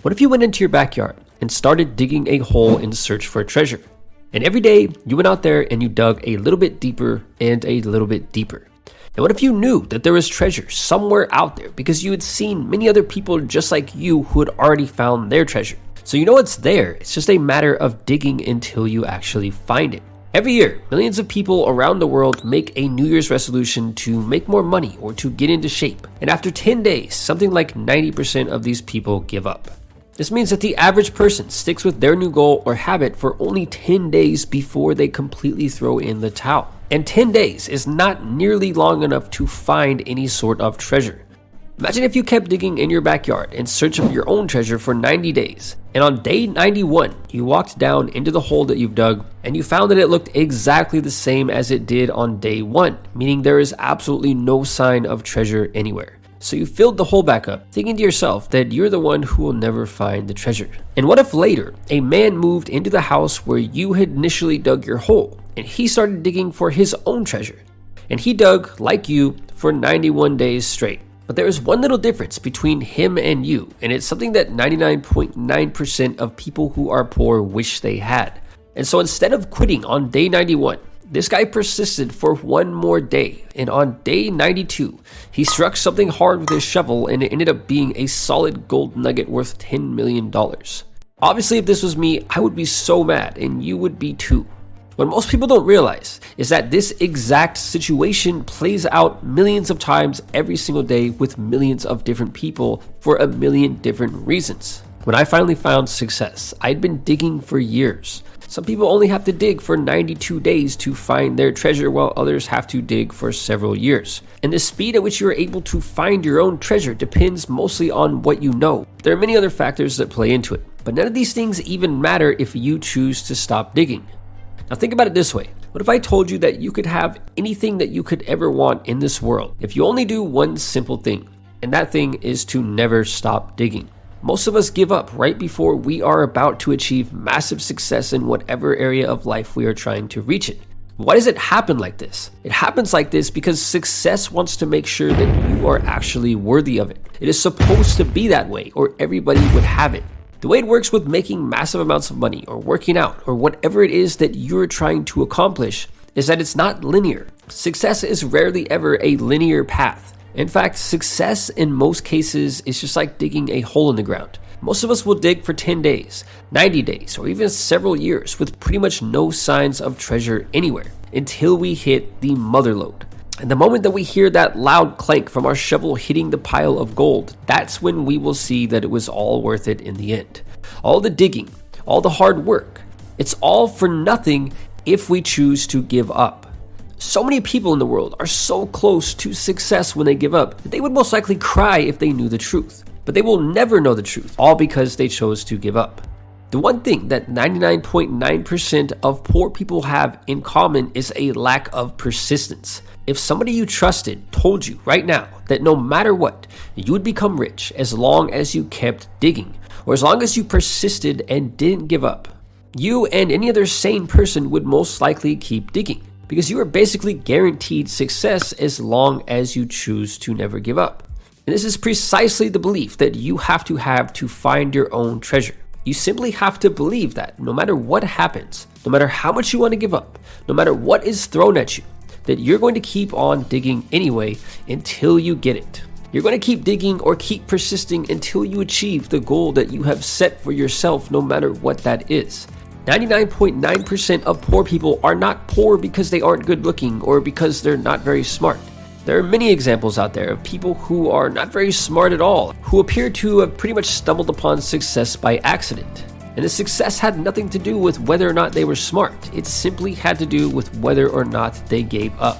What if you went into your backyard and started digging a hole in search for a treasure? And every day you went out there and you dug a little bit deeper and a little bit deeper. And what if you knew that there was treasure somewhere out there because you had seen many other people just like you who had already found their treasure? So you know it's there, it's just a matter of digging until you actually find it. Every year, millions of people around the world make a New Year's resolution to make more money or to get into shape. And after 10 days, something like 90% of these people give up. This means that the average person sticks with their new goal or habit for only 10 days before they completely throw in the towel. And 10 days is not nearly long enough to find any sort of treasure. Imagine if you kept digging in your backyard in search of your own treasure for 90 days, and on day 91, you walked down into the hole that you've dug, and you found that it looked exactly the same as it did on day 1, meaning there is absolutely no sign of treasure anywhere. So you filled the hole back up, thinking to yourself that you're the one who will never find the treasure. And what if later, a man moved into the house where you had initially dug your hole, and he started digging for his own treasure? And he dug, like you, for 91 days straight. But there is one little difference between him and you, and it's something that 99.9% of people who are poor wish they had. And so instead of quitting on day 91, this guy persisted for one more day, and on day 92, he struck something hard with his shovel and it ended up being a solid gold nugget worth $10 million. Obviously, if this was me, I would be so mad, and you would be too. What most people don't realize is that this exact situation plays out millions of times every single day with millions of different people for a million different reasons. When I finally found success, I'd been digging for years. Some people only have to dig for 92 days to find their treasure, while others have to dig for several years. And the speed at which you are able to find your own treasure depends mostly on what you know. There are many other factors that play into it, but none of these things even matter if you choose to stop digging. Now think about it this way. What if I told you that you could have anything that you could ever want in this world if you only do one simple thing, and that thing is to never stop digging? Most of us give up right before we are about to achieve massive success in whatever area of life we are trying to reach it. Why does it happen like this? It happens like this because success wants to make sure that you are actually worthy of it. It is supposed to be that way, or everybody would have it. The way it works with making massive amounts of money or working out or whatever it is that you're trying to accomplish is that it's not linear. Success is rarely ever a linear path. In fact, success in most cases is just like digging a hole in the ground. Most of us will dig for 10 days, 90 days, or even several years with pretty much no signs of treasure anywhere until we hit the mother lode. And the moment that we hear that loud clank from our shovel hitting the pile of gold, that's when we will see that it was all worth it in the end. All the digging, all the hard work, it's all for nothing if we choose to give up. So many people in the world are so close to success when they give up that they would most likely cry if they knew the truth. But they will never know the truth, all because they chose to give up. The one thing that 99.9% of poor people have in common is a lack of persistence. If somebody you trusted told you right now that no matter what, you would become rich as long as you kept digging, or as long as you persisted and didn't give up, you and any other sane person would most likely keep digging, because you are basically guaranteed success as long as you choose to never give up. And this is precisely the belief that you have to find your own treasure. You simply have to believe that no matter what happens, no matter how much you want to give up, no matter what is thrown at you, that you're going to keep on digging anyway until you get it. You're going to keep digging or keep persisting until you achieve the goal that you have set for yourself, no matter what that is. 99.9% of poor people are not poor because they aren't good looking or because they're not very smart. There are many examples out there of people who are not very smart at all, who appear to have pretty much stumbled upon success by accident. And the success had nothing to do with whether or not they were smart. It simply had to do with whether or not they gave up.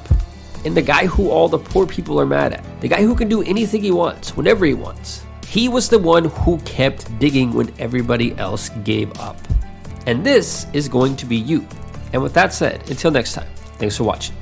And the guy who all the poor people are mad at, the guy who can do anything he wants, whenever he wants, he was the one who kept digging when everybody else gave up. And this is going to be you. And with that said, until next time, thanks for watching.